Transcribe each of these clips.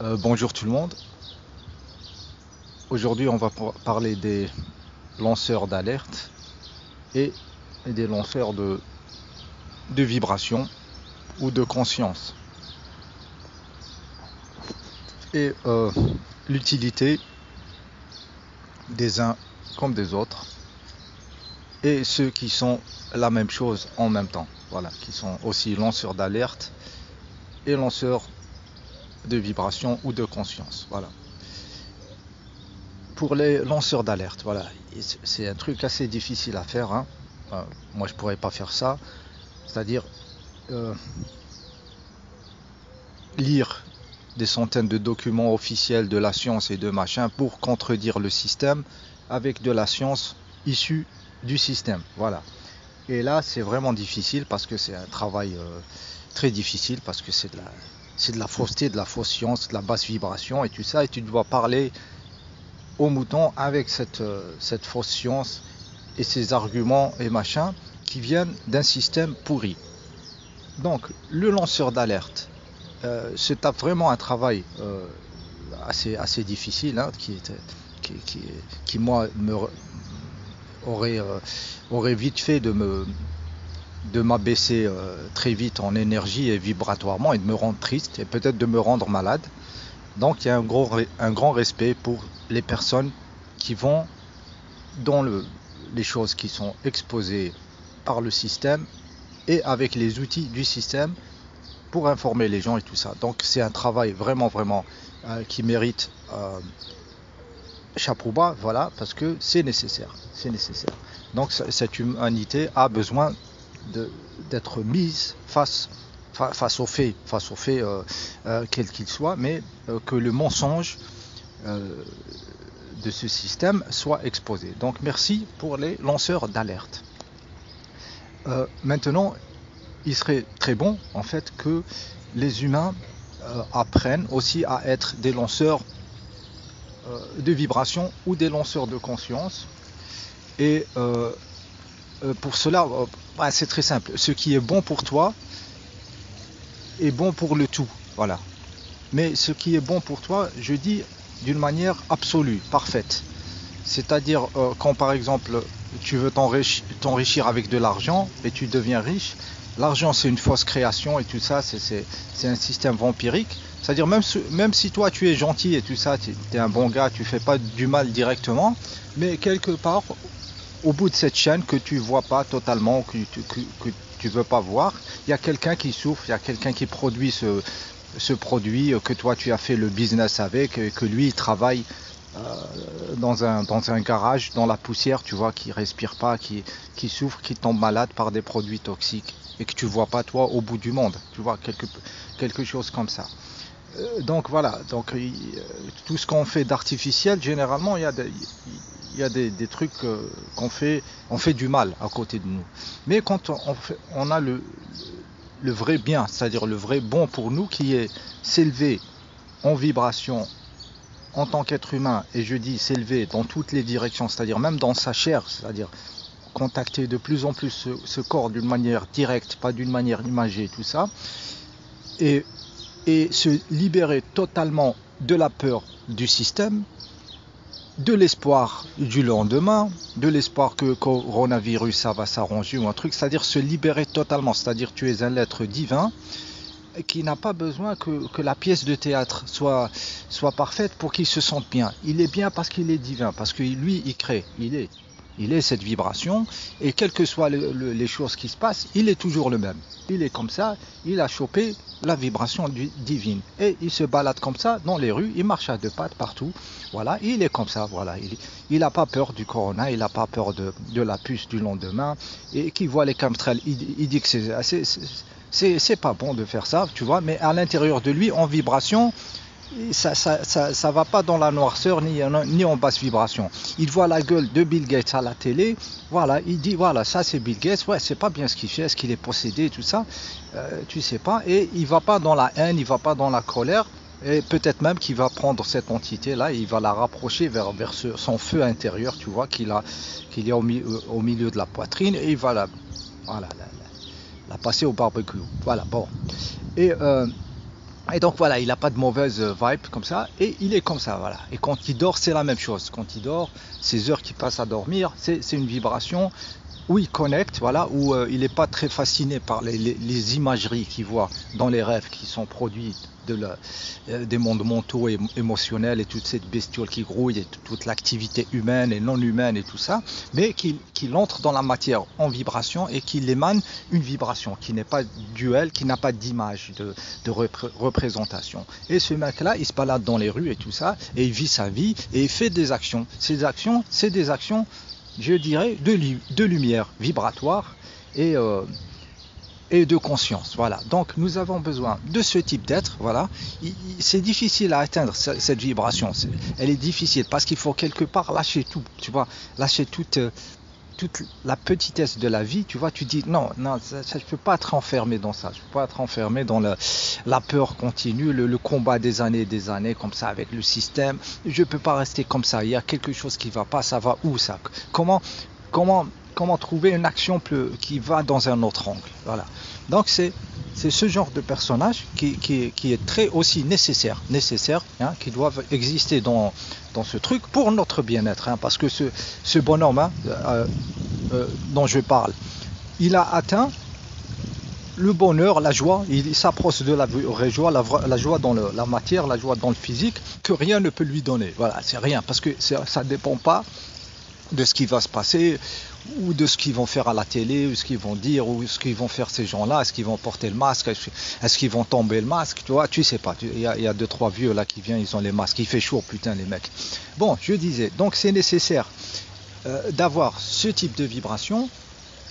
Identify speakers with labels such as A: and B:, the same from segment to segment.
A: Bonjour tout le monde. Aujourd'hui, on va parler des lanceurs d'alerte et des lanceurs de vibration ou de conscience. Et l'utilité des uns comme des autres et ceux qui sont la même chose en même temps. Voilà, qui sont aussi lanceurs d'alerte et lanceurs de vibration ou de conscience. Voilà. Pour les lanceurs d'alerte, voilà, c'est un truc assez difficile à faire. Hein. Moi, je pourrais pas faire ça. C'est-à-dire lire des centaines de documents officiels de la science et de machin pour contredire le système avec de la science issue du système. Voilà. Et là, c'est vraiment difficile parce que c'est un travail très difficile parce que c'est de la fausseté, de la fausse science, de la basse vibration et tout ça. Et tu dois parler aux moutons avec cette fausse science et ces arguments et machins qui viennent d'un système pourri. Donc, le lanceur d'alerte se tape vraiment un travail assez difficile, hein, qui moi aurait vite fait de m'abaisser très vite en énergie et vibratoirement et de me rendre triste et peut-être de me rendre malade. Donc il y a un grand respect pour les personnes qui vont dans les choses qui sont exposées par le système et avec les outils du système pour informer les gens et tout ça. Donc c'est un travail vraiment qui mérite chapeau bas, voilà, parce que c'est nécessaire. Donc cette humanité a besoin d'être mise face aux faits, quels qu'ils soient, mais que le mensonge de ce système soit exposé. Donc merci pour les lanceurs d'alerte. Maintenant, il serait très bon en fait que les humains apprennent aussi à être des lanceurs de vibration ou des lanceurs de conscience. Et pour cela, c'est très simple. Ce qui est bon pour toi est bon pour le tout. Voilà. Mais ce qui est bon pour toi, je dis d'une manière absolue, parfaite. C'est-à-dire quand par exemple tu veux t'enrichir avec de l'argent et tu deviens riche, l'argent c'est une fausse création et tout ça, c'est un système vampirique. C'est-à-dire même si toi tu es gentil et tout ça, tu es un bon gars, tu fais pas du mal directement, mais quelque part, au bout de cette chaîne que tu vois pas totalement, que tu veux pas voir, il y a quelqu'un qui souffre, il y a quelqu'un qui produit ce produit, que toi tu as fait le business avec, que lui il travaille dans un garage, dans la poussière, tu vois, qui respire pas, qui souffre, qui tombe malade par des produits toxiques et que tu vois pas toi au bout du monde, tu vois, quelque chose comme ça. Donc voilà, donc tout ce qu'on fait d'artificiel, généralement il y a des trucs qu'on fait, on fait du mal à côté de nous. Mais quand on a le vrai bien, c'est-à-dire le vrai bon pour nous, qui est s'élever en vibration en tant qu'être humain, et je dis s'élever dans toutes les directions, c'est-à-dire même dans sa chair, c'est-à-dire contacter de plus en plus ce corps d'une manière directe, pas d'une manière imagée, tout ça, et se libérer totalement de la peur du système, de l'espoir du lendemain, de l'espoir que coronavirus ça va s'arranger ou un truc, c'est-à-dire se libérer totalement, c'est-à-dire tu es un être divin qui n'a pas besoin que la pièce de théâtre soit parfaite pour qu'il se sente bien. Il est bien parce qu'il est divin, parce que lui il crée, il est cette vibration, et quelles que soient les choses qui se passent, il est toujours le même. Il est comme ça, il a chopé la vibration divine. Et il se balade comme ça dans les rues, il marche à deux pattes partout. Voilà, il est comme ça, voilà. Il n'a pas peur du corona, il n'a pas peur de la puce du lendemain. Et qui voit les chemtrails, il dit que c'est pas bon de faire ça, tu vois, mais à l'intérieur de lui, en vibration, ça va pas dans la noirceur ni en basse vibration. Il voit la gueule de Bill Gates à la télé, voilà, il dit voilà, ça c'est Bill Gates, ouais, c'est pas bien ce qu'il fait, est-ce qu'il est possédé, tout ça, tu sais pas, et il va pas dans la haine, il va pas dans la colère, et peut-être même qu'il va prendre cette entité là, et il va la rapprocher vers son feu intérieur, tu vois, qu'il est au milieu de la poitrine, et il va la passer au barbecue, voilà, bon, et Et donc voilà, il n'a pas de mauvaise vibe comme ça, et il est comme ça, voilà. Et quand il dort, c'est la même chose. Quand il dort, ces heures qu'il passe à dormir, c'est une vibration où il connecte, voilà, où il n'est pas très fasciné par les imageries qu'il voit dans les rêves qui sont produits des mondes mentaux et émotionnels et toute cette bestiole qui grouille et toute l'activité humaine et non humaine et tout ça, mais qu'il entre dans la matière en vibration et qu'il émane une vibration qui n'est pas duelle, qui n'a pas d'image, de représentation. Et ce mec-là, il se balade dans les rues et tout ça, et il vit sa vie et il fait des actions. Ces actions, c'est des actions, je dirais, de lumière vibratoire et, et de conscience. Voilà. Donc nous avons besoin de ce type d'être. Voilà. C'est difficile à atteindre cette vibration. Elle est difficile parce qu'il faut quelque part lâcher tout. Tu vois, lâcher toute la petitesse de la vie. Tu vois, tu dis non, non, je ne peux pas être enfermé dans ça. Je ne peux pas être enfermé dans la peur continue, le combat des années comme ça avec le système. Je ne peux pas rester comme ça. Il y a quelque chose qui ne va pas. Ça va où ça? Comment trouver une action qui va dans un autre angle. Voilà. Donc c'est ce genre de personnage qui est très aussi nécessaire hein, qui doivent exister dans ce truc pour notre bien-être. Hein, parce que ce bonhomme hein, dont je parle, il a atteint le bonheur, la joie, il s'approche de la vraie joie, la joie dans la matière, la joie dans le physique, que rien ne peut lui donner. Voilà, c'est rien, parce que ça ne dépend pas de ce qui va se passer, ou de ce qu'ils vont faire à la télé, ou ce qu'ils vont dire, ou ce qu'ils vont faire ces gens-là, est-ce qu'ils vont porter le masque, est-ce qu'ils vont tomber le masque, tu vois, tu sais pas, il y a 2-3 vieux là qui viennent, ils ont les masques, il fait chaud, putain les mecs. Bon, je disais, donc c'est nécessaire d'avoir ce type de vibration,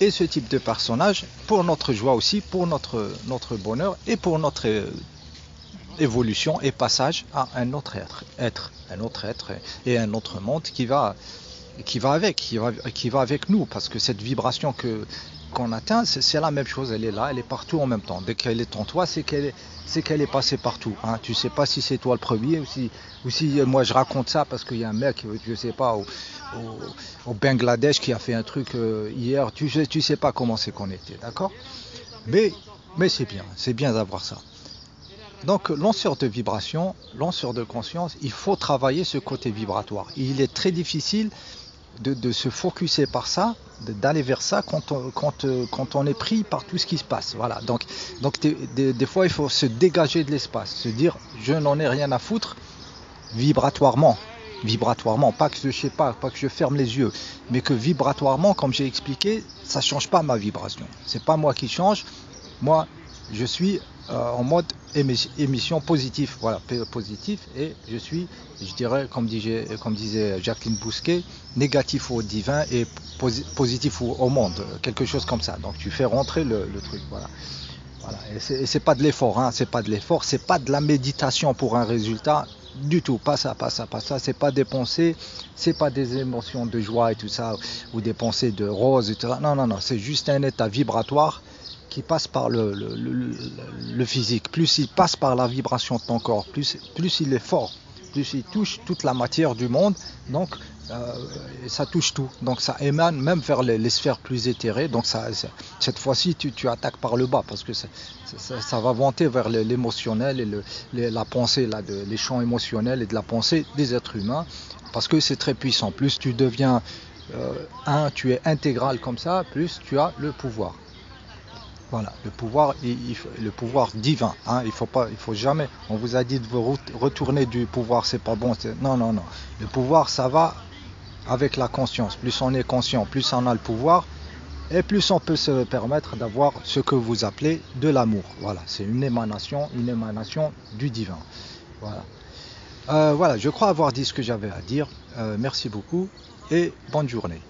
A: et ce type de personnage, pour notre joie aussi, pour notre bonheur, et pour notre évolution et passage à un autre un autre être et un autre monde qui va avec nous, parce que cette vibration qu'on atteint, c'est la même chose, elle est là, elle est partout en même temps. Dès qu'elle est en toi, c'est qu'elle est passée partout. Hein. Tu sais pas si c'est toi le premier ou si moi je raconte ça parce qu'il y a un mec, je sais pas, au Bangladesh qui a fait un truc hier. Tu sais pas comment c'est connecté, d'accord? Mais c'est bien d'avoir ça. Donc lanceur de vibration, lanceur de conscience, il faut travailler ce côté vibratoire. Il est très difficile de se focuser par ça, d'aller vers ça quand on est pris par tout ce qui se passe. Voilà. Donc des fois, il faut se dégager de l'espace, se dire je n'en ai rien à foutre vibratoirement. Vibratoirement, pas que je ferme les yeux, mais que vibratoirement, comme j'ai expliqué, ça ne change pas ma vibration. C'est pas moi qui change. Moi, je suis en mode émission positif, voilà, positif, et je dirais, comme disait Jacqueline Bousquet, négatif au divin et positif au monde, quelque chose comme ça. Donc tu fais rentrer le truc, voilà. Voilà. Et c'est pas de l'effort, hein, c'est pas de la méditation pour un résultat du tout, pas ça, c'est pas des pensées, c'est pas des émotions de joie et tout ça, ou des pensées de rose et tout ça. Non, c'est juste un état vibratoire qui passe par le physique. Plus il passe par la vibration de ton corps, plus il est fort, plus il touche toute la matière du monde, donc ça touche tout. Donc ça émane même vers les sphères plus éthérées. Donc cette fois-ci, tu attaques par le bas, parce que ça va monter vers l'émotionnel et la pensée, là, les champs émotionnels et de la pensée des êtres humains, parce que c'est très puissant. Plus tu deviens tu es intégral comme ça, plus tu as le pouvoir. Voilà, le pouvoir divin. Hein, il faut jamais. On vous a dit de vous retourner du pouvoir, c'est pas bon. Non. Le pouvoir, ça va avec la conscience. Plus on est conscient, plus on a le pouvoir, et plus on peut se permettre d'avoir ce que vous appelez de l'amour. Voilà, c'est une émanation du divin. Voilà. Voilà, je crois avoir dit ce que j'avais à dire. Merci beaucoup et bonne journée.